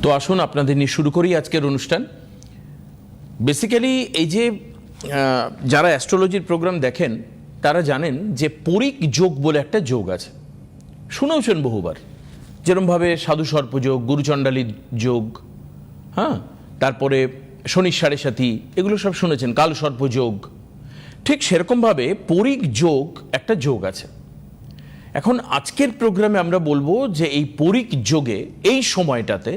তো আসুন আপনাদের নিয়ে শুরু করি আজকের অনুষ্ঠান। বেসিক্যালি এই যে যারা অ্যাস্ট্রোলজির প্রোগ্রাম দেখেন তারা জানেন যে পরিক যোগ বলে একটা যোগ আছে, শুনেওছেন বহুবার, যেরকমভাবে সাধু সর্পযোগ, গুরুচণ্ডালী যোগ, হ্যাঁ, তারপরে শনি সাড়ে সাথী, এগুলো সব শুনেছেন, কাল সর্পযোগ। ঠিক সেরকমভাবে পরিক যোগ একটা যোগ আছে। এখন আজকের প্রোগ্রামে আমরা বলবো যে এই পরিক যোগে এই সময়টাতে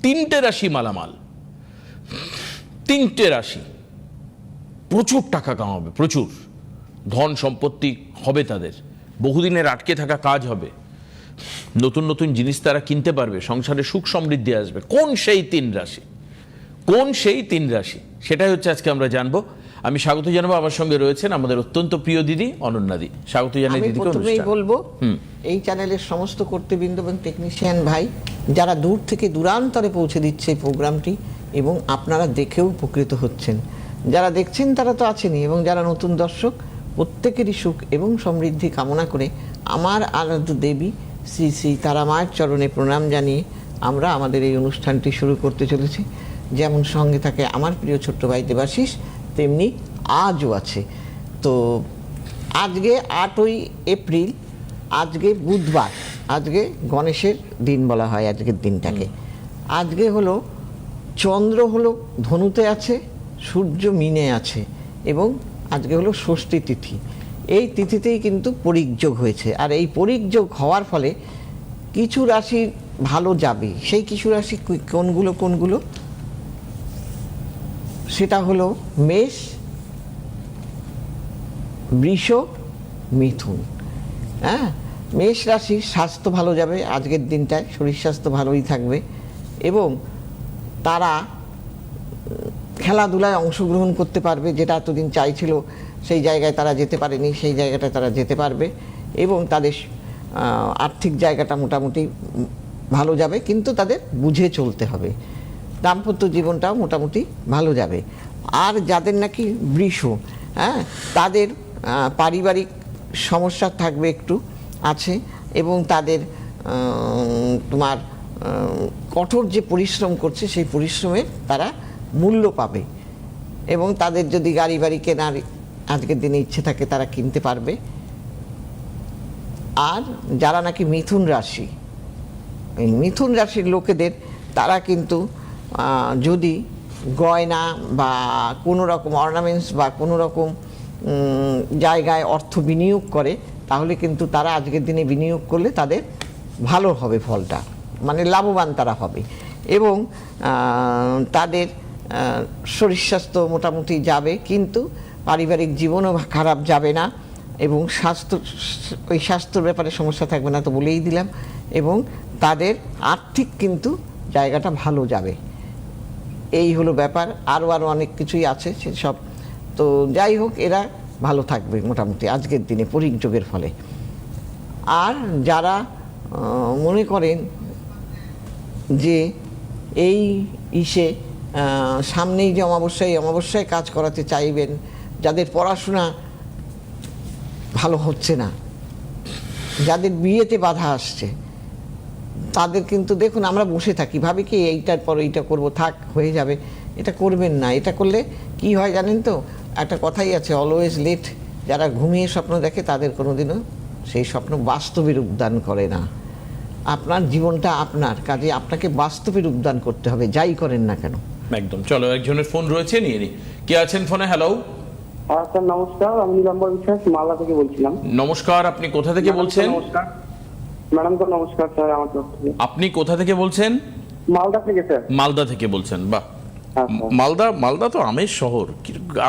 তিনটে রাশি মালামাল, তিনটে রাশি প্রচুর টাকা কামাবে, প্রচুর ধন সম্পত্তি হবে তাদের, বহুদিনের আটকে থাকা কাজ হবে, নতুন নতুন জিনিস তারা কিনতে পারবে, সংসারে সুখ সমৃদ্ধি আসবে। কোন সেই তিন রাশি, কোন সেই তিন রাশি, সেটাই হচ্ছে আজকে আমরা জানবো। আমি স্বাগত জানাবো, আমার সঙ্গে রয়েছেন আমাদের অত্যন্ত প্রিয় দিদি অনন্যাদি। স্বাগত জানাই দিদিকে। প্রথমেই বলবো এই চ্যানেলের সমস্ত কর্তৃবৃন্দ এবং টেকনিশিয়ান ভাই যারা দূর থেকে দূরান্তরে পৌঁছে দিচ্ছে এই প্রোগ্রামটি, এবং আপনারা দেখেও উপকৃত হচ্ছেন, যারা দেখছেন তারা তো আছেনই, এবং যারা নতুন দর্শক প্রত্যেকেরই সুখ এবং সমৃদ্ধি কামনা করে আমার আরাধ্য দেবী শ্রী শ্রী তারা মায়ের চরণে প্রণাম জানিয়ে আমরা আমাদের এই অনুষ্ঠানটি শুরু করতে চলেছি। যেমন সঙ্গে থাকে আমার প্রিয় ছোট্ট ভাই দেবাশিস, তেমনি আজও আছে। তো আজকে 8ই এপ্রিল, আজকে বুধবার, আজকে গণেশের দিন বলা হয় আজকের দিনটাকে। আজকে হলো চন্দ্র হলো ধনুতে আছে, সূর্য মীনে আছে, এবং আজকে হলো ষষ্ঠী তিথি। এই তিথিতেই কিন্তু পরিযোগ হয়েছে, আর এই পরিযোগ হওয়ার ফলে কিছু রাশি ভালো যাবে। সেই কিছু রাশি কোনগুলো সেটা হলো মেষ, বৃষ, মিথুন। হ্যাঁ, মেষ রাশির স্বাস্থ্য ভালো যাবে আজকের দিনটায়, শরীর স্বাস্থ্য ভালোই থাকবে, এবং তারা খেলাধুলায় অংশগ্রহণ করতে পারবে, যেটা এতদিন চাইছিল সেই জায়গায় তারা যেতে পারেনি, সেই জায়গাটায় তারা যেতে পারবে, এবং তাদের আর্থিক জায়গাটা মোটামুটি ভালো যাবে, কিন্তু তাদের বুঝে চলতে হবে। দাম্পত্য জীবনটাও মোটামুটি ভালো যাবে। আর যাদের নাকি বৃষ, হ্যাঁ, তাদের পারিবারিক সমস্যা থাকবে, একটু আছে, এবং তাদের তোমার কঠোর যে পরিশ্রম করছে সেই পরিশ্রমের তারা মূল্য পাবে, এবং তাদের যদি গাড়ি বাড়ি কেনার আজকের দিনে ইচ্ছে থাকে তারা কিনতে পারবে। আর যারা নাকি মিথুন রাশি, এই মিথুন রাশির লোকেদের তারা কিন্তু যদি গয়না বা কোনো রকম অর্নামেন্টস বা কোনো রকম জায়গায় অর্থ বিনিয়োগ করে, তাহলে কিন্তু তারা আজকের দিনে বিনিয়োগ করলে তাদের ভালো হবে, ফলটা মানে লাভবান তারা হবে, এবং তাদের শরীর স্বাস্থ্য মোটামুটি যাবে, কিন্তু পারিবারিক জীবনও খারাপ যাবে না, এবং ওই স্বাস্থ্যর ব্যাপারে সমস্যা থাকবে না, তো বলেই দিলাম, এবং তাদের আর্থিক কিন্তু জায়গাটা ভালো যাবে। এই হলো ব্যাপার। আরও অনেক কিছুই আছে সেসব, তো যাই হোক এরা ভালো থাকবে মোটামুটি আজকের দিনে পরিযোগের ফলে। আর যারা মনে করেন যে এই সামনেই যে অমাবস্যায় কাজ করাতে চাইবেন, যাদের পড়াশোনা ভালো হচ্ছে না, যাদের বিয়েতে বাধা আসছে, তাদের কিন্তু দেখুন আমরা বসে থাকি, ভাবি কি এইটার পর এইটা করব, থাক হয়ে যাবে, এটা করবেন না। এটা করলে কি হয় জানেন তো, একটা কথাই আছে, অলওয়েজ লেট। যারা ঘুমিয়ে স্বপ্ন দেখে তাদের কোনোদিনও সেই স্বপ্ন বাস্তবে রূপদান করে না। আপনার জীবনটা আপনার, কাজে আপনাকে বাস্তবে রূপদান করতে হবে, যাই করেন না কেন। একদম। চলো, একজনের ফোন রয়েছে, নিয়ে নি। কে আছেন ফোনে? হ্যালো স্যার নমস্কার, আমি নীলাম্বর বিশ্বাস মালদা থেকে বলছিলাম। নমস্কার, আপনি কোথা থেকে বলছেন? নমস্কার ম্যাডাম, তো নমস্কার স্যার। আমার তরফ থেকে। আপনি কোথা থেকে বলছেন? মালদা থেকে স্যার। মালদা থেকে বলছেন? বাহ, মালদা তো আমের শহর,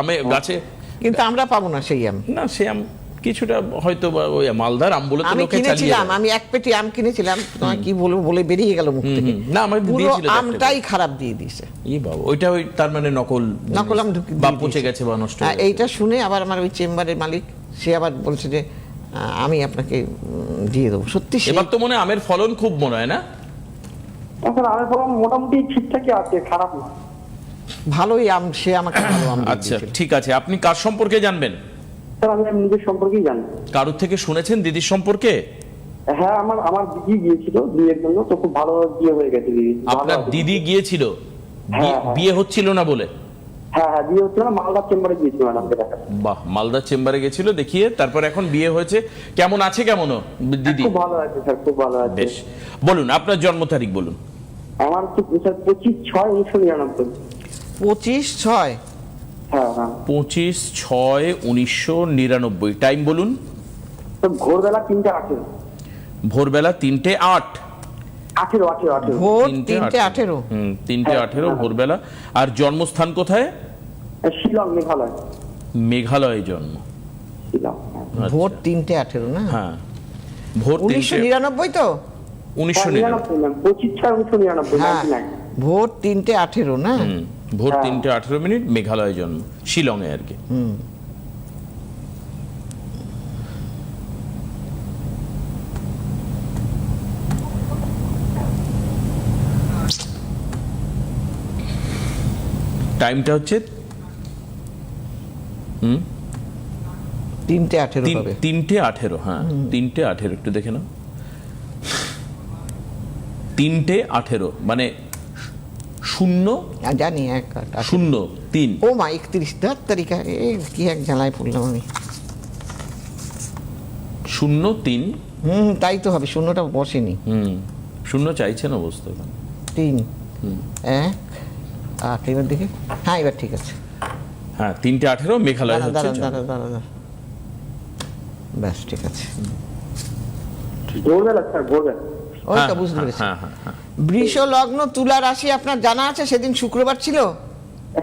আমে গাছে, কিন্তু আমরা পাবো না সেই আম। না, সে আম কিছুটা হয়তো ওই মালদার আম বলে তো লোকে চালিয়ে। আমি এক পেটি আম কিনেছিলাম, তোমায় কি বলবো বলে বেরিয়ে গেল মুখ থেকে। না, আমার দিয়েছিল, আমটাই খারাপ দিয়ে দিয়েছে। ই বাবা, ওইটা ওই তার মানে নকল আম বা পচে গেছে বা নষ্ট হয়ে গেছে। এইটা শুনে আবার আমার ওই চেম্বারের মালিক সে আবার বলছে যে আমি আপনাকে দিয়ে দেবো। সত্যি এবার তো মনে আমের ফলন খুব মনে হয় না? স্যার আমের ফলন মোটামুটি ঠিকঠাকই আছে, খারাপ না, ভালোই আম, সে আমাকে ভালো আম। আচ্ছা, ঠিক আছে। আপনি কার সম্পর্কে জানবেন? স্যার আমি নিজের সম্পর্কেই জানি। কারোর থেকে শুনেছেন দিদির সম্পর্কে? হ্যাঁ, আমার দিদি গিয়েছিল বিয়ের জন্য, তো খুব ভালো বিয়ে হয়ে গেছে দিদি। আপনার দিদি গিয়েছিল হ্যাঁ। বিয়ে হচ্ছিল না বলে? হ্যাঁ হ্যাঁ, বিয়ে হচ্ছিল না, মালদার চেম্বারে গিয়েছিল ম্যাডামকে দেখা। বাহ, মালদার চেম্বারে গেছিল দেখিয়ে, তারপর এখন বিয়ে হয়েছে। কেমন আছে কেমন দিদি? খুব ভালো আছে স্যার, খুব ভালো আছে। বেশ, বলুন আপনার জন্ম তারিখ বলুন। আমার তো স্যার 25/6/1999। 25/6। হ্যাঁ হ্যাঁ। 25/6/1999। টাইম বলুন। তো ভোরবেলা 3:18। ভোরবেলা 3:08। 18। ভোর 3:18। 3:18। 3:18 ভোরবেলা। আর জন্মস্থান কোথায়? শিলং, মেঘালয়। মেঘালয়ে জন্ম। শিলং, হ্যাঁ। আচ্ছা। ভোর 3:18 না? হ্যাঁ, ভোর 1999 তো? 1999। 25/6/1999, হ্যাঁ, 99। ভোর 3:18 না? ভোর হ্যাঁ। 3:18 মেঘালয়ে জন্ম, শিলংয়ে আর কি। টাইমটা হচ্ছে 3:18 হবে। 3:18। হ্যাঁ, 3:18 একটু দেখে নাও। 3:18 মানে 0 জানি 1:18। 0-3। ও মা, 31 তারিখে কি এক জ্বালায় পড়লাম আমি। 0-3। তাই তো হবে, শূন্যটা বসেনি। 0 চাইছে না বসতে। 3 1 8 এবার দেখে। হ্যাঁ, এবার ঠিক আছে। হ্যাঁ, 3:18 মেঘালয় দাঁড়া হচ্ছে দাঁড়া জন্ম। দাঁড়া দাঁড়া। ব্যাস ঠিক আছে। ভোরবেলা স্যার, ভোরবেলা। ওই তো হ্যাঁ, বুঝতে পেরেছি। হ্যাঁ হ্যাঁ হ্যাঁ। বৃষ লগ্ন তুলা রাশি আপনার জানা আছে? সেদিন শুক্রবার ছিল?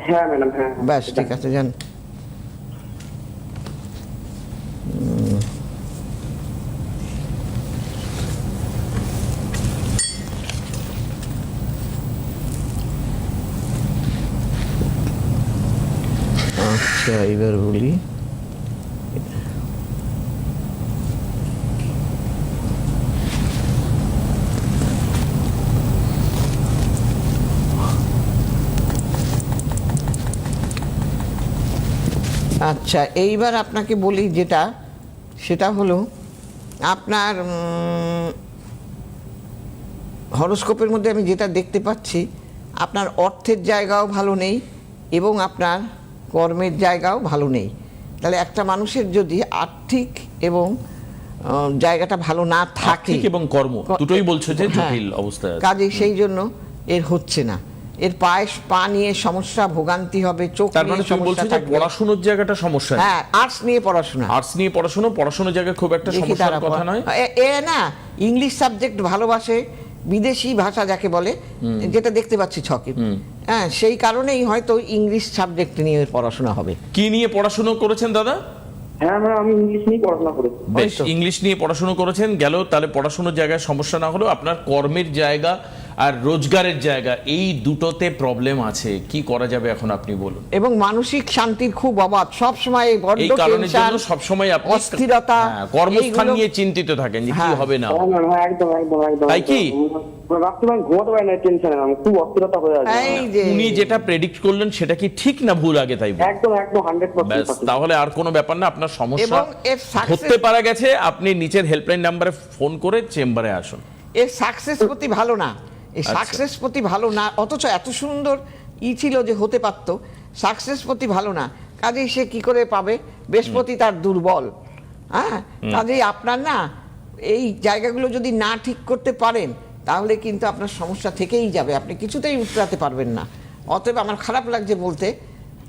হ্যাঁ ম্যাডাম, হ্যাঁ। ব্যাস ঠিক আছে, জান। আচ্ছা, এবার বলি। আচ্ছা, এইবার আপনাকে বলি যেটা, সেটা হলো আপনার হরোস্কোপের মধ্যে আমি যেটা দেখতে পাচ্ছি, আপনার অর্থের জায়গাও ভালো নেই এবং আপনার কর্মের জায়গাও ভালো নেই। তাহলে একটা মানুষের যদি আর্থিক এবং জায়গাটা ভালো না থাকে, আর্থিক এবং কর্ম দুটোই বলছো যে হ্যাঁ, জটিল অবস্থায় আছে। কাজে সেই জন্য এর হচ্ছে না। এর পা নিয়ে সমস্যা, ভোগান্তি হবে, চোখ তার মানে নিয়ে তুমি বলছো সমস্যা যে থাকবে। পড়াশোনার জায়গাটা সমস্যা। হ্যাঁ, আর্টস নিয়ে পড়াশোনা। আর্টস নিয়ে পড়াশোনার জায়গায় খুব একটা দেখি সমস্যার তারা কথা নয়। এ না, ইংলিশ সাবজেক্ট ভালোবাসে, বিদেশি ভাষা যাকে বলে, যেটা দেখতে পাচ্ছি ছকে। হ্যাঁ, সেই কারণেই হয়তো ইংলিশ সাবজেক্ট নিয়ে পড়াশোনা হবে। কি নিয়ে পড়াশোনা করেছেন দাদা? হ্যাঁ ম্যাডাম, আমি ইংলিশ নিয়ে পড়াশোনা করেছি। বেশ, তো। ইংলিশ নিয়ে পড়াশোনা করেছেন, গেল। তাহলে পড়াশোনার জায়গায় সমস্যা না হলেও আপনার কর্মের জায়গা আর রোজগারের জায়গা, এই দুটোতে প্রবলেম আছে। কি করা যাবে এখন আপনি বলুন। এবং মানসিক শান্তির খুব অভাব, সব সময় বড্ড এই কারণের জন্য টেনশন, সবসময় আপনি অস্থিরতা, কর্মস্থান এইগুলো- নিয়ে চিন্তিত থাকেন যে কি হ্যাঁ। হবে না। হ্যাঁ ম্যাডাম, হ্যাঁ, একদম একদম একদম। তাই কি? রাত্রে আমি ঘুমাতে পারি না, টেনশনে আমি খুব অস্থিরতা হয়ে আছে। এই যে উনি যেটা প্রেডিক্ট করলেন সেটা কি ঠিক না ভুল আগে তাই বলুন। একদম একদম 100%। ব্যাস, তাহলে আর কোনো ব্যাপার না। আপনার সমস্যা এবং এর success- ধরতে পারা গেছে। আপনি নিচের হেল্পলাইন নাম্বারে ফোন করে চেম্বারে আসুন। এর সাকসেস প্রতি ভালো না, এই আচ্ছা। সাকসেস প্রতি ভালো না, অথচ এত সুন্দর ছিল যে হতে পারত, সাকসেস প্রতি ভালো না। কাজেই সে কি করে পাবে? বৃহস্পতি তার দুর্বল। হ্যাঁ, কাজেই আপনার না এই জায়গাগুলো যদি না ঠিক করতে পারেন, তাহলে কিন্তু আপনার সমস্যা থেকেই যাবে, আপনি কিছুতেই উতরাতে পারবেন না। অতএব আমার খারাপ লাগছে বলতে,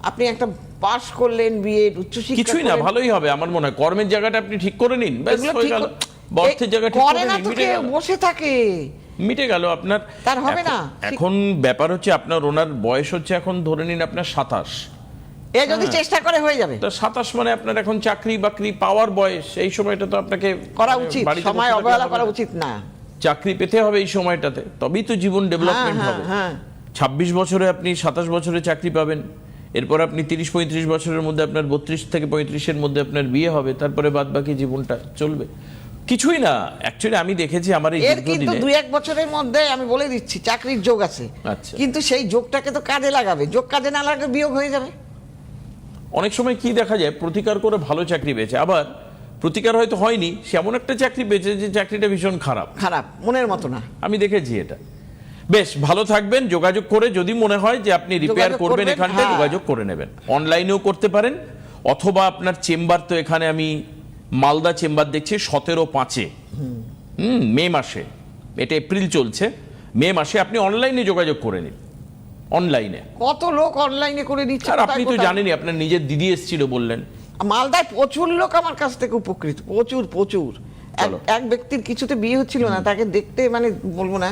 আপনি একটা পাস করলেন, বিএ, উচ্চশিক্ষা কিছুই না, করলেন। ভালোই হবে আমার মনে হয়। কর্মের জায়গাটা আপনি ঠিক করে নিন, ব্যাস এগুলো হয়ে ঠিক গেল। কর- অর্থের জায়গা ঠিক করে করে না নিন, তো, মিটে কেউ গেল। বসে থাকে। মিটে গেল আপনার। তার হবে না। এখন ব্যাপার হচ্ছে আপনার, ওনার বয়স হচ্ছে এখন ধরে নিন আপনার 27। এ যদি চেষ্টা করে হয়ে যাবে। তো 27 মানে আপনার এখন চাকরি বাকরি পাওয়ার বয়স। এই সময়টা তো আপনাকে করা মানে উচিত, বাড়িতে সময় বসে থাকলে অবহেলা হবে করা না। উচিত না। চাকরি পেতে হবে এই সময়টাতে, তবেই তো জীবন ডেভেলপমেন্ট হ্যাঁ, হবে। হ্যাঁ। 26 বছরে আপনি 27 বছরে চাকরি পাবেন, এরপর আপনি 30-35 বছরের মধ্যে আপনার 32 থেকে 35-এর মধ্যে আপনার বিয়ে হবে, তারপরে বাদ বাকি জীবনটা চলবে। কিছুই না, অ্যাকচুয়ালি আমি দেখেছি আমার এই এর কিন্তু দীর্ঘদিনে 2-1 বছরের মধ্যে আমি বলে দিচ্ছি চাকরির যোগ আছে। আচ্ছা। কিন্তু সেই যোগটাকে তো কাজে লাগাবে, যোগ কাজে না লাগলে বিয়োগ হয়ে যাবে। অনেক সময় কি দেখা যায়, প্রতিকার করে ভালো চাকরি পেয়েছে, আবার প্রতিকার হয়তো হয়নি, সে এমন একটা চাকরি পেয়েছে যে চাকরিটা ভীষণ খারাপ। খারাপ, মনের মতো না। আমি দেখেছি এটা। বেশ ভালো থাকবেন, যোগাযোগ করে যদি মনে হয় যে আপনি রিপেয়ার যোগাযোগ করবেন করবেন, এখানটায়, হ্যাঁ। যোগাযোগ করে নেবেন। অনলাইনেও করতে পারেন, অথবা আপনার চেম্বার তো এখানে আমি মালদা চেম্বার দেখছি 17/5 মে মাসে, এটা এপ্রিল চলছে, মে মাসে আপনি অনলাইনে যোগাযোগ করে নিন, অনলাইনে। কত লোক অনলাইনে করে নিচ্ছে। আর আপনি কোথায় তো কোথায়। জানেনই, আপনার নিজের দিদি এসেছিল বললেন। মালদায় প্রচুর লোক আমার কাছ থেকে উপকৃত, প্রচুর প্রচুর। চলো। এক ব্যক্তির কিছুতে বিয়ে হচ্ছিল না, তাকে দেখতে মানে বলবো না,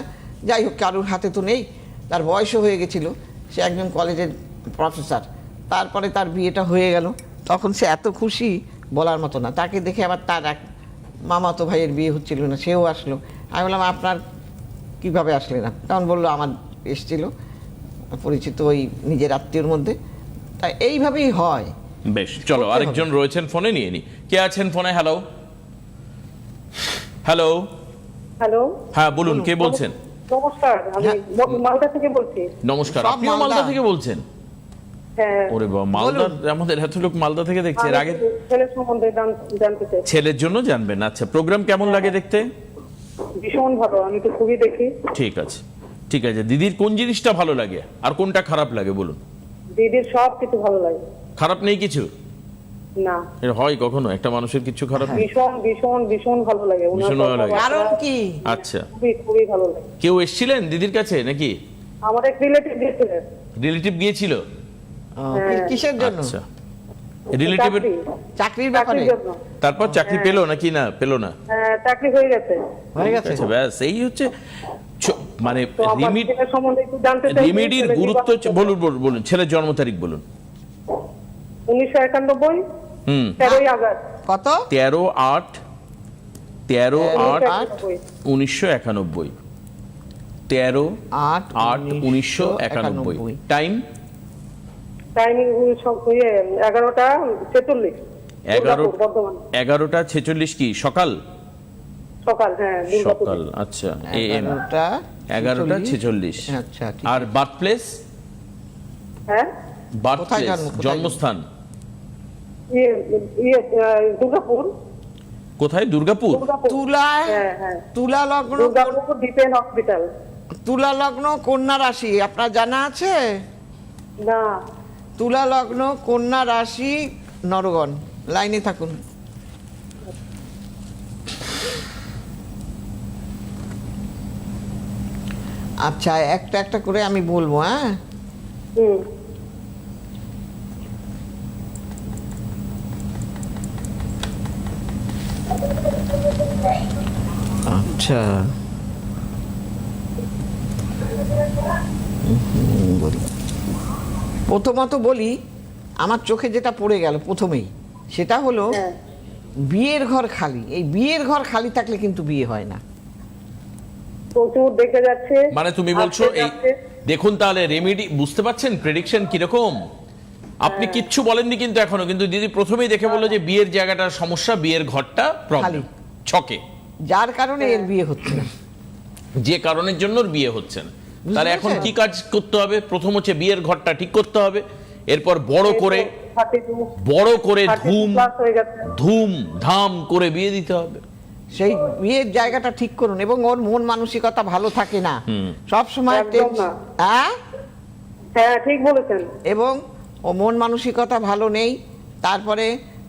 যাই হোক কারুর হাতে তো নেই, তার বয়সও হয়ে গেছিল, সে একজন কলেজের প্রফেসর, তারপরে তার বিয়েটা হয়ে গেল, তখন সে এত খুশি বলার মতো না। তাকে দেখে আবার তার এক মামাতো ভাইয়ের বিয়ে হচ্ছিল না, সেও আসলো। আমি বললাম আপনার কিভাবে আসলে না, তখন বললো আমার এসছিল পরিচিত ওই নিজের আত্মীয়র মধ্যে। তাই এইভাবেই হয়। বেশ চলো, করতে আরেকজন রয়েছেন ফোনে, নিয়ে নি। কে আছেন ফোনে? হ্যালো হ্যালো, হ্যালো, হ্যাঁ বলুন, কে বলছেন? নমস্কার, আমি হ্যাঁ। মালদা থেকে বলছি। নমস্কার, সব আপনিও মালদা। মালদা থেকে বলছেন? হ্যাঁ, ওরে বাবা, মালদা, আমাদের এত লোক মালদা থেকে দেখছে। এর আগে আমি ছেলের সম্বন্ধে জানতে চাই। ছেলের জন্য জানবেন? আচ্ছা, প্রোগ্রাম কেমন লাগে দেখতে? ভীষণ ভালো, আমি তো খুবই দেখি। ঠিক আছে, ঠিক আছে। দিদির কোন জিনিসটা ভালো লাগে আর কোনটা খারাপ লাগে বলুন? দিদির সব কিছু ভালো লাগে। খারাপ নেই কিছু? না, এর হয় কখনো একটা মানুষের কিছু খারাপ নেই? ভীষণ ভীষণ ভীষণ ভালো লাগে। ওনার ভীষণ ভালো লাগে। কথাবার্তা কারণ কি? আচ্ছা, খুবই খুবই ভালো লাগে। কেউ এসেছিলেন দিদির কাছে নাকি? আমার এক রিলেটিভ গিয়েছিলেন। রিলেটিভ গিয়েছিল? কিসের জন্য? আচ্ছা, রিলেটিভের চাকরি, চাকরির ব্যাপারে? চাকরির জন্য। তারপর চাকরি পেলো নাকি না পেলো না? হ্যাঁ, চাকরি হয়ে গেছে। হয়ে গেছে। আচ্ছা, ব্যাস এই হচ্ছে মানে তো আমার ছেলের সম্বন্ধে একটু জানতে চাই। রেমিডির গুরুত্ব বলুন, বলুন ছেলের জন্ম তারিখ বলুন। 1991, 13ই আগস্ট। কত? 13/8 1991। 1991। 13/8/1991। টাইম? টাইম 11:46। বর্ধমান। 11:46 কি সকাল? সকাল, হ্যাঁ, দুর্গাপুর। সকাল, আচ্ছা। এএম 11:46। 11:46। আচ্ছা, ঠিক আর বার্থ প্লেস? হ্যাঁ, বার্থ কোথায় প্লেস, জন্ম, কোথায় জন্মস্থান দুর্গাপুর। কোথায়? দুর্গাপুর। তুলা, হ্যাঁ, হ্যাঁ। তুলা লগ্ন, দুর্গাপুর ডিপেন হসপিটাল। তুলা লগ্ন কন্যা রাশি, আপনার জানা আছে? না, তুলা লগ্ন কন্যা রাশি, নরগণ। লাইনে থাকুন। আচ্ছা, একটা একটা করে আমি বলবো। হ্যাঁ, হুম, আচ্ছা। বলি, প্রথমত বলি, আমার চোখে যেটা পড়ে গেল প্রথমেই, সেটা হলো হ্যাঁ। বিয়ের ঘর খালি। এই বিয়ের ঘর খালি থাকলে কিন্তু বিয়ে হয় না। প্রচুর দেখে যাচ্ছে। মানে তুমি বলছো আসতে এই, যাচ্ছে। দেখুন তাহলে রেমেডি বুঝতে পারছেন প্রেডিকশন কিরকম? আপনি কিচ্ছু বলেননি কিন্তু এখনো, কিন্তু দিদি প্রথমেই দেখে বললো যে বিয়ের জায়গাটার সমস্যা, বিয়ের ঘরটা প্রবলেম ছকে, যার কারণে এর বিয়ে হচ্ছে না। যে কারণের জন্য ওর বিয়ে হচ্ছে না। তাহলে এখন পেরেছেন? কি কাজ করতে হবে? প্রথম হচ্ছে বিয়ের ঘরটা ঠিক করতে হবে, এরপর বড় করে 32 plus হয়ে গেছে। ধুম ধাম করে বিয়ে দিতে হবে। সেই বিয়ের জায়গাটা ঠিক করুন, এবং ওর মন মানসিকতা ভালো থাকে না, সব সময় একদম না। হ্যাঁ, ঠিক বলেছেন। এবং ও মন মানসিকতা ভালো নেই। তারপরে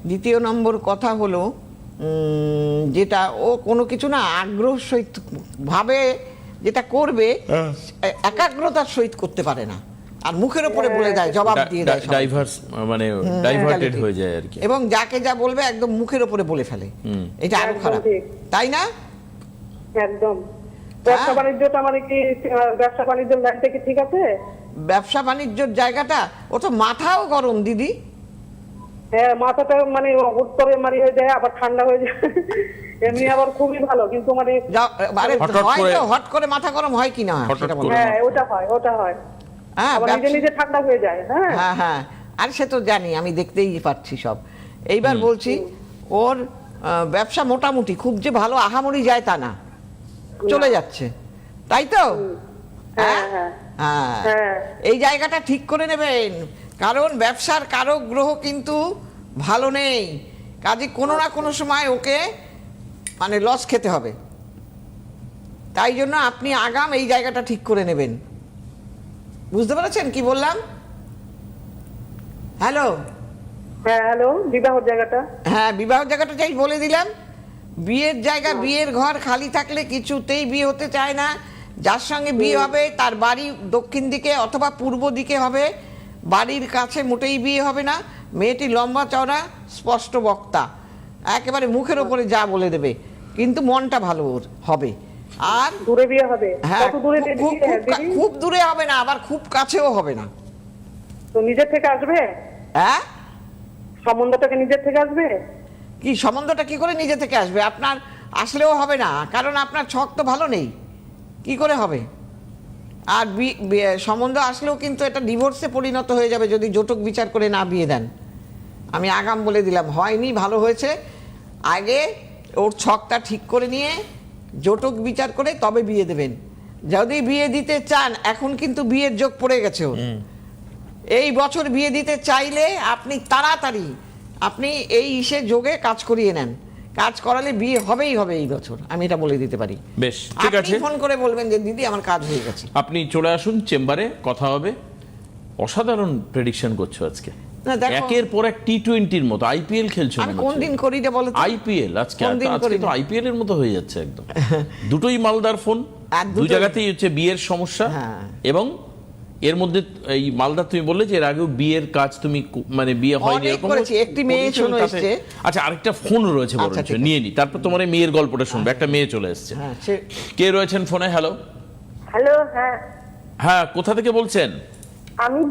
দ্বিতীয় নম্বর কথা হলো যেটা ও কোনো কিছু না আগ্রহ সহিত ভাবে যেটা করবে, একাগ্রতার সহিত করতে পারে না, আর মুখের উপরে বলে দেয়, জবাব দিয়ে দেয় সবাইকে। ডাইভার্স মানে ডাইভার্টেড হয়ে যায় আর কি। এবং যাকে যা বলবে একদম মুখের উপরে বলে ফেলে। এটা আরো একদম খারাপ, ঠিক। তাই না? একদম। ব্যবসা বাণিজ্যটা মানে কি, ব্যবসা বাণিজ্যের লাইনটা কি ঠিক আছে? ব্যবসা বাণিজ্যর জায়গাটা, ও তো মাথাও গরম দিদি। হ্যাঁ, মাথাটা মানে হুট করে মারি হয়ে যায়, আবার ঠান্ডা হয়ে যায়। এমনি আবার খুবই ভালো, কিন্তু মানে আরে হঠাৎ হয় করে- তো, হট করে মাথা গরম হয় কি না হঠাৎ সেটা বলো। করে। হ্যাঁ, ওটা হয়। হ্যাঁ, আবার নিজে ব্যবসা- নিজে ঠান্ডা হয়ে যায়। হ্যাঁ, হ্যাঁ হ্যাঁ, আর সে তো জানি, আমি দেখতেই পাচ্ছি সব। এইবার বলছি, ওর ব্যবসা মোটামুটি, খুব যে ভালো আহামরি যায় তা না, চলে যাচ্ছে, তাই তো? হ্যাঁ, হ্যাঁ হ্যাঁ। হ্যাঁ, হ্যাঁ। এই জায়গাটা ঠিক করে নেবেন, কারণ ব্যবসার কারক গ্রহ কিন্তু ভালো নেই। কাজে কোনো না কোনো সময় ওকে মানে লস খেতে হবে। তাই জন্য আপনি আগাম এই জায়গাটা ঠিক করে নেবেন। বুঝতে পেরেছেন কি বললাম? হ্যালো, হ্যাঁ হ্যালো, বিবাহের জায়গাটা। হ্যাঁ, বিবাহের জায়গাটা যাই বলে দিলাম। বিয়ের জায়গা, বিয়ের ঘর খালি থাকলে কিছুতেই বিয়ে হতে চায় না। যার সঙ্গে বিয়ে হবে তার বাড়ি দক্ষিণ দিকে অথবা পূর্ব দিকে হবে, বাড়ির কাছে মোটেই বিয়ে হবে না। মেয়েটি লম্বা চওড়া, স্পষ্ট বক্তা, একেবারে মুখের ওপরে যা বলে দেবে, কিন্তু মনটা ভালো ওর হবে। আর দূরে বিয়ে হবে? হ্যাঁ, কত দূরে দিদি? খুব দূরে হবে না, আবার খুব কাছেও হবে না। তো নিজের থেকে আসবে? হ্যাঁ, সম্বন্ধটাকে নিজের থেকে আসবে? কি সম্বন্ধটা কি করে নিজে থেকে আসবে? আপনার আসলেও হবে না, কারণ আপনার ছক তো ভালো নেই, কি করে হবে? আর সম্বন্ধ আসলেও কিন্তু এটা ডিভোর্সে পরিণত হয়ে যাবে যদি জটক বিচার করে না বিয়ে দেন। আমি আগাম বলে দিলাম, হয়নি ভালো হয়েছে, আগে ওর ছকটা ঠিক করে নিয়ে জটক বিচার করে তবে বিয়ে দেবেন। যদি বিয়ে দিতে চান, এখন কিন্তু বিয়ের যোগ পড়ে গেছে ওর। এই বছর বিয়ে দিতে চাইলে আপনি তাড়াতাড়ি আপনি এই যোগে কাজ করিয়ে নেন। কাজ করালে বিয়ে হবেই হবে এই বছর, আমি এটা বলে দিতে পারি। বেশ, ঠিক আছে। ফোন করে বলবেন যে দিদি আমার কাজ হয়ে গেছে। আপনি চলে আসুন চেম্বারে, কথা হবে। অসাধারণ প্রেডিকশন করছো আজকে, না, দেখো, একের পর এক টি-20-র মতো। আইপিএল খেলছো আমি কোন দিন করি রে বলো তো? আইপিএল আজকে কোন দিন আজকে করি তো না? আইপিএল এর মতো হয়ে যাচ্ছে একদম। দুটোই মালদার ফোন, আর দু দুটোই- জায়গাতেই হচ্ছে বিয়ের সমস্যা। হ্যাঁ। এবং এর মধ্যে এই মালদা তুমি বললে যে এর আগেও বিয়ের কাজ তুমি মানে বিয়ে হয়নি অনেক এরকম করেছি, একটি মেয়ে করেছো, শোনো তাতে- এসছে। আচ্ছা, আরেকটা ফোন রয়েছে, আচ্ছা, বরঞ্চ ঠিক আছে। নিয়ে নি, তারপর তোমার এই মেয়ের গল্পটা শুনবে। একটা মেয়ে চলে এসছে। হ্যাঁ, কে রয়েছেন ফোনে? হ্যালো। হ্যালো, হ্যাঁ হ্যাঁ, কোথা থেকে বলছেন? আমি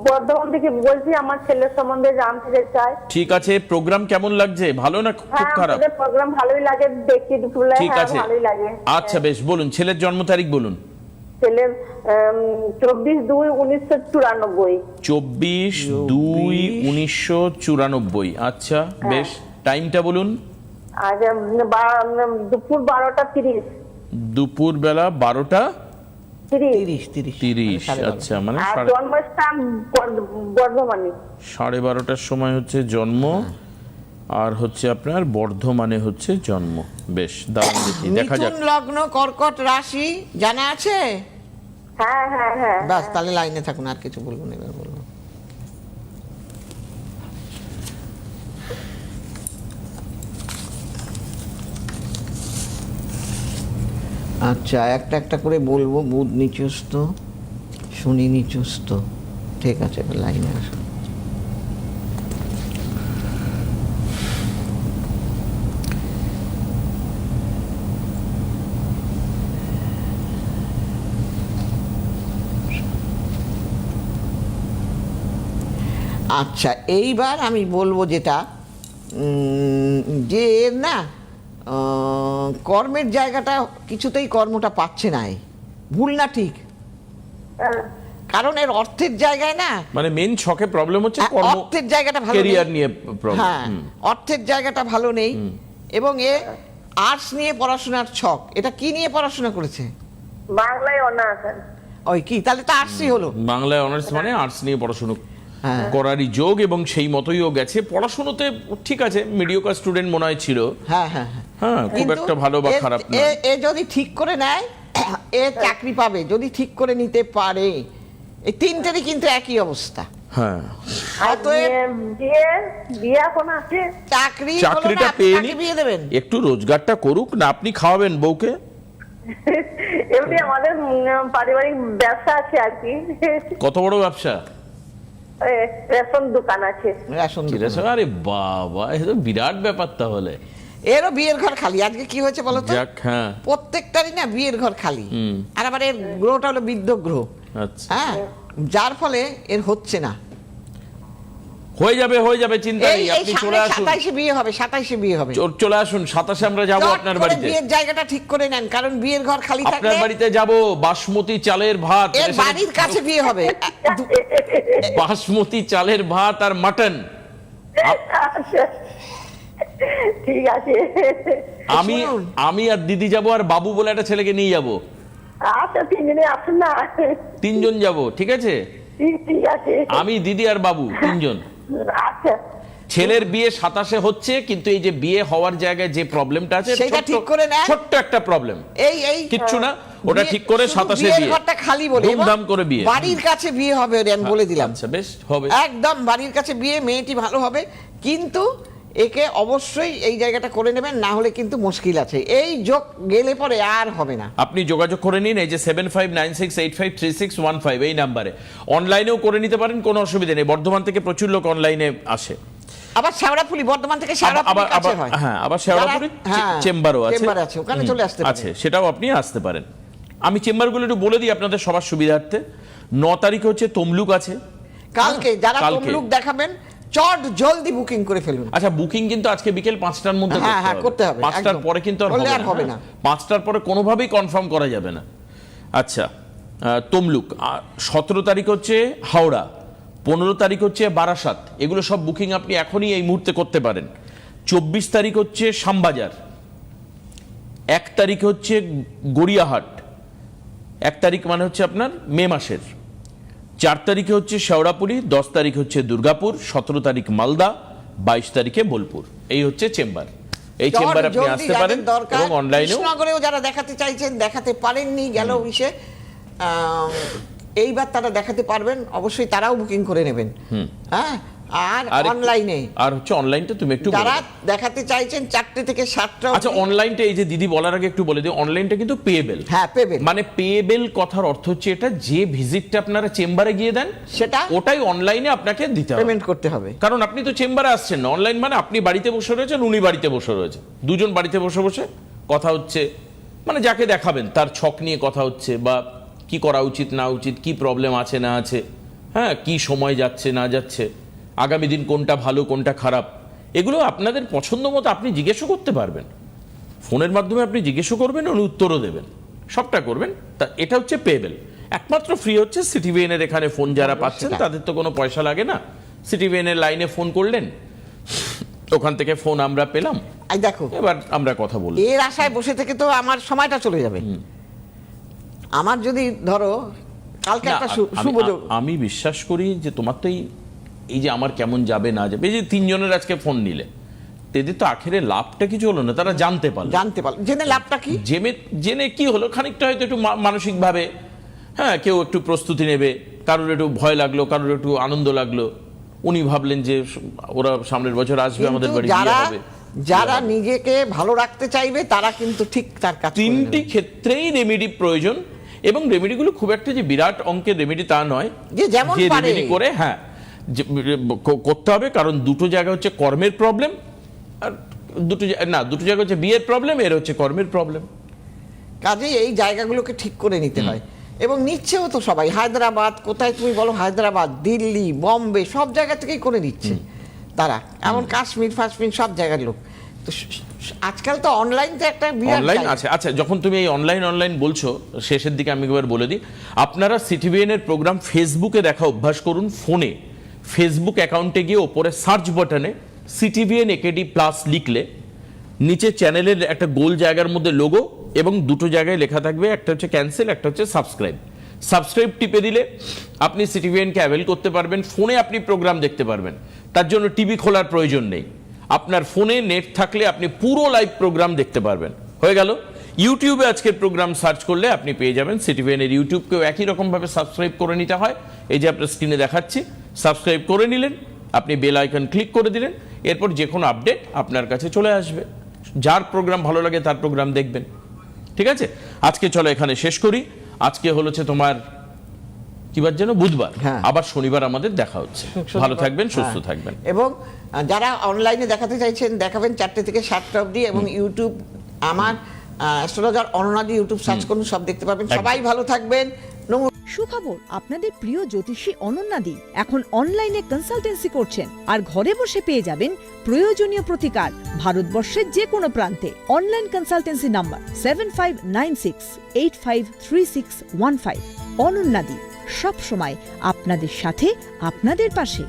বর্ধমান থেকে বলছি, আমার ছেলের সম্বন্ধে জানতে চাই। ঠিক আছে, প্রোগ্রাম কেমন লাগছে? ভালো না খুব হ্যাঁ, খারাপ? আমাদের প্রোগ্রাম ভালোই লাগে, দেখি দুপুরে। ঠিক হ্যাঁ, আছে, ভালোই লাগে। আচ্ছা বেশ, বলুন ছেলের জন্ম তারিখ বলুন। ছেলের 24/2/1994। 24/2/1994। আচ্ছা বেশ, টাইমটা বলুন। আজ দুপুর 12:30। দুপুর বেলা 12:30। 30। আচ্ছা, মানে আর জন্মস্থান বর্ধমানে। 12:30 সময় হচ্ছে জন্ম, আর হচ্ছে আপনার বর্ধমানে হচ্ছে জন্ম। বেশ, দাঁড়ান দেখি, দেখা যাক। মিথুন লগ্ন, কর্কট রাশি, জানা আছে? হ্যাঁ হ্যাঁ হ্যাঁ। বাস, তাহলে লাইনে থাকুন, আর কিছু বলবো না, এবার বলবো। আচ্ছা, একটা একটা করে বলবো। বুধ নিচস্থ, শনি নিচস্থ, ঠিক আছে, এবার লাইনে আসুন। আচ্ছা, এইবার আমি বলবো যেটা যে এর না কর্মের জায়গাটা কিছুতেই কর্মটা পাচ্ছে না। ভুল না ঠিক? কারণ এর অর্থের জায়গায় না, মানে মেন ছকে প্রবলেম হচ্ছে কর্ম, অর্থের জায়গাটা ভালো নেই। ক্যারিয়ার নিয়ে প্রবলেম। হ্যাঁ, অর্থের জায়গাটা ভালো নেই। এবং এ আর্টস নিয়ে পড়াশোনার ছক। এটা কি নিয়ে পড়াশোনা করেছে? বাংলায় অনার্স। ওই কি, তাহলে তো আর্টসই হলো। বাংলায় অনার্স মানে আর্টস নিয়ে পড়াশোনা হ্যাঁ। করারই যোগ, এবং সেই মতোই ও গেছে পড়াশোনাতে। ঠিক আছে, মিডিওকার স্টুডেন্ট মনে হয় ছিল। হ্যাঁ হ্যাঁ হ্যাঁ, খুব কিন্তু একটা ভালো বা খারাপ না। এ যদি ঠিক করে নেয়, এ চাকরি পাবে যদি ঠিক করে নিতে পারে। এই তিনটেরই কিন্তু একই অবস্থা। হ্যাঁ, অতএব বিয়ে এখন আছে। চাকরিটা হলো না, আপনি পেয়ে কাকে নি, বিয়ে দেবেন? একটু রোজগারটা করুক না। আপনি খাওয়াবেন বউকে? এমনি আমাদের পারিবারিক ব্যবসা আছে আর কি। কত বড় ব্যবসা? রেশন দোকান আছে। রেশন ঠিক আছে। আরে বাবা, এ তো বিরাট ব্যাপার তাহলে। এরও বিয়ের ঘর খালি। আজকে কি হয়েছে বলো তো? যাক, হ্যাঁ। প্রত্যেকটারই না বিয়ের ঘর খালি। আর আবার এর গ্রহটা হলো বিদ্ধ গ্রহ। আচ্ছা, হ্যাঁ, যার ফলে এর হচ্ছে না। হয়ে যাবে, হয়ে যাবে, চিন্তা এই নেই। আপনি চলে আসুন। 27-এ বিয়ে হবে, 27-এ বিয়ে হবে। চলে আসুন, 27-এ আমরা যাবো চট আপনার করে বাড়িতে। বিয়ের জায়গাটা ঠিক করে নেন, কারণ বিয়ের ঘর খালি আপনার থাকলে বাড়িতে যাব। বাসমতি চালের ভাত, এর বাড়ির কাছে বিয়ে হবে। বাসমতি চালের ভাত আর মাটন। আচ্ছা, ঠিক আছে। শুনুন। আমি আর দিদি যাব, আর বাবু বলে একটা ছেলেকে নিয়ে যাব। আচ্ছা, তিনজনে আসুন না। 3 জন যাব, ঠিক আছে? ঠিক আছে। আমি, দিদি আর বাবু, 3 জন। আচ্ছা। ছেলের বিয়ে 27-এ হচ্ছে, কিন্তু এই যে বিয়ে হওয়ার জায়গায় যে প্রবলেমটা আছে সেটা ঠিক করে নেন। ছোট্ট একটা প্রবলেম, এই কিচ্ছু না, ওটা ঠিক করে শুধু 27-এ বিয়ের বিয়ে, ঘরটা খালি বলে, ধুমধাম করে বিয়ে, বাড়ির কাছে বিয়ে হবে, আমি বলে দিলাম। আচ্ছা বেশ হবে, একদম বাড়ির কাছে বিয়ে, মেয়েটি ভালো হবে, কিন্তু একে অবশ্যই এই জায়গাটা করে নেবেন, না হলে কিন্তু মুশকিল আছে, এই যোগ গেলে পরে আর হবে না। আপনি যোগাযোগ করে নিন এই যে 7596853615 এই নাম্বারে, অনলাইনেও করে নিতে পারেন, কোনো অসুবিধা নেই। বর্ধমান থেকে প্রচুর লোক অনলাইনে আসে, আবার শেওড়াফুলি, বর্ধমান থেকে শেওড়াফুলি কাছে হয়, হ্যাঁ, আবার শেওড়াফুলি হ্যাঁ, চেম্বারও চেম্বার আছে, ওখানে চলে আসতে পারেন। আছে, সেটাও আপনি আসতে পারেন। আমি চেম্বারগুলো একটু বলে দিই আপনাদের সবার সুবিধার্থে। 9 তারিখে হচ্ছে তমলুক আছে, কালকে যারা কালকে। তমলুক দেখাবেন চট জলদি বুকিং করে ফেলুন। আচ্ছা বুকিং কিন্তু আজকে বিকেল 5টার মধ্যে হ্যাঁ, করতে হবে, 5টার একদম। পরে কিন্তু আর বললে হবে না, 5টার পরে কোনোভাবেই কনফার্ম করা যাবে না। আচ্ছা তমলুক, 17 তারিখ হচ্ছে হাওড়া, 15 তারিখ হচ্ছে বারাসাত, এগুলো সব বুকিং আপনি এখনই এই মুহূর্তে করতে পারেন। 24 তারিখ হচ্ছে শ্যামবাজার, 1 তারিখ হচ্ছে গড়িয়াহাট, 1 তারিখ মানে হচ্ছে আপনার মে মাসের, 4 তারিখে হচ্ছে শেওড়াপুরি, 10 তারিখ হচ্ছে দুর্গাপুর, 17 তারিখ মালদা, 22 তারিখে বোলপুর। এই হচ্ছে চেম্বার, এই চেম্বার আপনি আসতে পারেন, এবং অনলাইনেও। কৃষ্ণনগরেও যারা দেখাতে চাইছেন, দেখাতে পারেননি, গেল ইসে, এইবার তারা দেখাতে পারবেন, অবশ্যই তারাও বুকিং করে নেবেন। হ্যাঁ, আর অনলাইনে, আর হচ্ছে অনলাইনটা তুমি একটু যারা দেখাতে চাইছেন 4টে থেকে 7টা। আচ্ছা অনলাইনটা এই যে দিদি বলার আগে একটু বলে দিই, অনলাইনটা কিন্তু পেয়েবেল। হ্যাঁ, পেবেল, মানে পেয়েবেল কথার অর্থ হচ্ছে এটা যে ভিজিটটা আপনারা চেম্বারে গিয়ে দেন, সেটা ওটাই অনলাইনে আপনাকে দিতে হবে, পেমেন্ট করতে হবে। কারণ আপনি তো চেম্বারে আসছেন না, অনলাইন মানে আপনি বাড়িতে বসে রয়েছেন, উনি বাড়িতে বসে রয়েছে, দুজন বাড়িতে বসে বসে কথা হচ্ছে, মানে যাকে দেখাবেন তার ছক নিয়ে কথা হচ্ছে, বা কি করা উচিত না উচিত, কি প্রবলেম আছে না আছে, হ্যাঁ, কি সময় যাচ্ছে না যাচ্ছে, আগামী দিন কোনটা ভালো কোনটা খারাপ, এগুলো আপনাদের পছন্দ মতো আপনি জিজ্ঞেসও করতে পারবেন, ফোনের মাধ্যমে আপনি জিজ্ঞেসও করবেন, উনি উত্তরও দেবেন, সবটা করবেন। তা এটা হচ্ছে পেবেল। একমাত্র ফ্রি হচ্ছে সিটিভিএন এর এখানে ফোন যারা পাচ্ছেন, তাদের তো কোনো পয়সা লাগে না, সিটিভিএন এর লাইনে ফোন করলেন, ওখান থেকে ফোন আমরা পেলাম, এই দেখো, এবার আমরা কথা বলবো। এর আশায় বসে থেকে তো আমার সময়টা চলে যাবে। আমার যদি ধরো কালকে একটা শুভ যোগ, আমি বিশ্বাস করি যে তোমার তো এই যে আমার কেমন যাবে না যাবে, এই যে 3 জনের আজকে ফোন নিলে, এদের তো আখেরে লাভটা কিছু হলো না, তারা জানতে পারলো, জেনে লাভটা কি, জেনে কি হলো, খানিকটা হয়তো একটু মানসিকভাবে, হ্যাঁ, কেউ একটু প্রস্তুতি নেবে, কারোর একটু ভয় লাগলো, কারোর একটু আনন্দ লাগলো, উনি ভাবলেন যে ওরা সামনের বছর আসবে আমাদের বাড়ি, বিয়ে হবে। যারা নিজেকে ভালো রাখতে চাইবে তারা কিন্তু ঠিক তার কাছে 3টি ক্ষেত্রেই রেমেডি প্রয়োজন, এবং রেমেডিগুলো খুব একটা যে বিরাট অঙ্কের রেমেডি তা নয়, যে যেমন পারে রেমেডি করে, হ্যাঁ, করতে হবে। কারণ দুটো জায়গা হচ্ছে কর্মের প্রবলেম, আর দুটো জায়গা হচ্ছে বিয়ের প্রবলেম, এর হচ্ছে কর্মের প্রবলেম। কাজে এই জায়গাগুলোকে ঠিক করে নিতে হয়, এবং নিচ্ছেও তো সবাই। হায়দ্রাবাদ, কোথায় তুমি বলো, হায়দ্রাবাদ, দিল্লি, বম্বে, সব জায়গা থেকেই করে নিচ্ছে তারা, এমন কাশ্মীর ফাশ্মীর সব জায়গার লোক। তো আজকাল তো অনলাইন তো একটা অনলাইন আছে। আচ্ছা, যখন তুমি এই অনলাইন বলছো, শেষের দিকে আমি একবার বলে দিই, আপনারা সিটিভিএন এর প্রোগ্রাম ফেসবুকে দেখা অভ্যাস করুন। ফোনে ফেসবুক অ্যাকাউন্টে গিয়ে ওপরে সার্চ বাটনে সিটিভিএন একেডি প্লাস লিখলে নিচে চ্যানেলের একটা গোল জায়গার মধ্যে লোগো, এবং দুটো জায়গায় লেখা থাকবে, একটা হচ্ছে ক্যান্সেল, একটা হচ্ছে সাবস্ক্রাইব টিপে দিলে আপনি সিটিভিএনকে অ্যাভেল করতে পারবেন, ফোনে আপনি প্রোগ্রাম দেখতে পারবেন, তার জন্য টিভি খোলার প্রয়োজন নেই, আপনার ফোনে নেট থাকলে আপনি পুরো লাইভ প্রোগ্রাম দেখতে পারবেন। হয়ে গেল। ইউটিউবে আজকের প্রোগ্রাম সার্চ করলে আপনি পেয়ে যাবেন। সিটিভিএন এর ইউটিউবকেও একই রকম ভাবে সাবস্ক্রাইব করে নিতে হয়, এই যে আপনার স্ক্রিনে দেখাচ্ছি, সাবস্ক্রাইব করে নিলেন, আপনি বেল আইকন ক্লিক করে দিলেন, এরপর যে কোনো আপডেট আপনার কাছে চলে আসবে, যার প্রোগ্রাম ভালো লাগে তার প্রোগ্রাম দেখবেন। ঠিক আছে, আজকে চলো এখানে শেষ করি। আজকে হচ্ছে তোমার কি বার যেন, বুধবার, আবার শনিবার আমাদের দেখা হচ্ছে। ভালো থাকবেন, সুস্থ থাকবেন। এবং যারা অনলাইনে দেখাতে চাইছেন, দেখাবেন 4টে থেকে 7টা অবধি, এবং ইউটিউব আমার অ্যাস্ট্রোলজার অননাদি ইউটিউব সার্চ করুন, সব দেখতে পাবেন। সবাই ভালো থাকবেন। সুখবর, আপনাদের প্রিয় জ্যোতিষী অনন্যাদি এখন অনলাইনে কনসালটেন্সি করছেন, আর ঘরে বসে পেয়ে যাবেন প্রয়োজনীয় প্রতিকার ভারতবর্ষের যে কোনো প্রান্তে। Online consultancy number 7596853615। অনন্যাদি সব সময় আপনাদের সাথে, আপনাদের পাশে।